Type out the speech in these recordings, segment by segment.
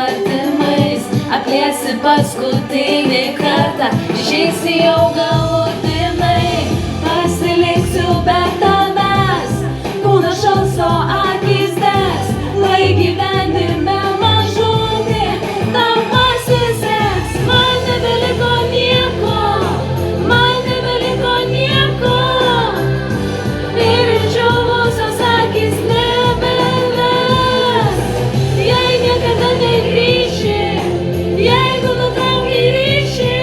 artimais, apliesi paskutinį kartą, išeisi jau galutinai, pasiliksiu be tavęs, kūno šalso akis des, lai gyvenime mažutė, tau pasiseks, man nebeliko nieko, man nebeliko nieko, ir išdžiūvusios akis nebeves, jei niekada negrįši, jeigu nutrauki ryšį,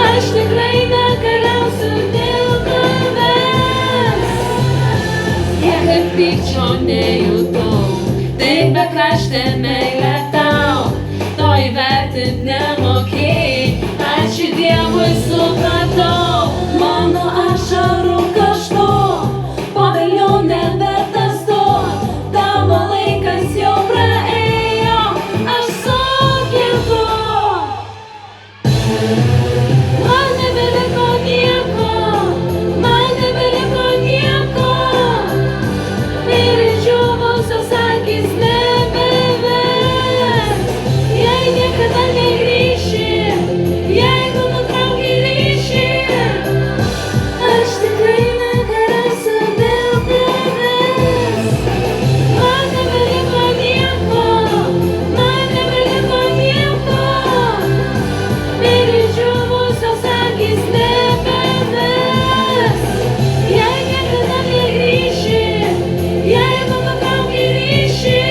aš tikrai nekariausiu dėl tavęs. Niekad pykčio nejutau, taip bekraštė meilė tau, to įvertint nemokėjai, ačiū Dievui supratau, mano ašarų kažko, po velnių nevertas to, tavo laikas jau praėjo, aš sukirtu. Man nebeliko nieko, man nebeliko nieko, ir išdžiūvusios akis nebeves, jei niekada negrįši, jeigu nutrauki ryšį, aš tikrai nekariausiu dėl tavęs. Man nebeliko nieko, man nebeliko nieko, ir išdžiūvusios akis nebeves, jei niekada negrįši, jeigu nutrauki ryšį,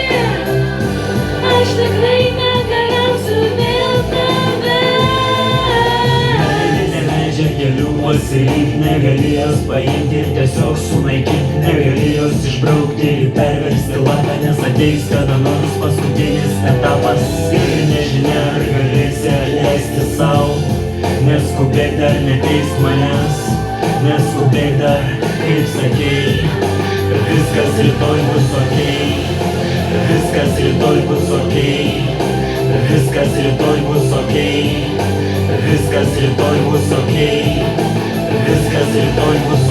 aš tikrai nekariausiu dėl tavęs. Meilė neleidžia kelių pasirinkti, negali jos paimti ir tiesiog sunaikinti, negali jos išbraukti ir perversti lapą, nes ateis kada nors paskutinis etapas ir nežinia ar galėsi leisti sau. Neskubėk dar, neteisk manęs, neskubėk dar, kaip sakei, viskas rytoj bus okei, viskas rytoj bus okei, viskas rytoj bus okei, viskas rytoj bus okei, viskas rytoj bus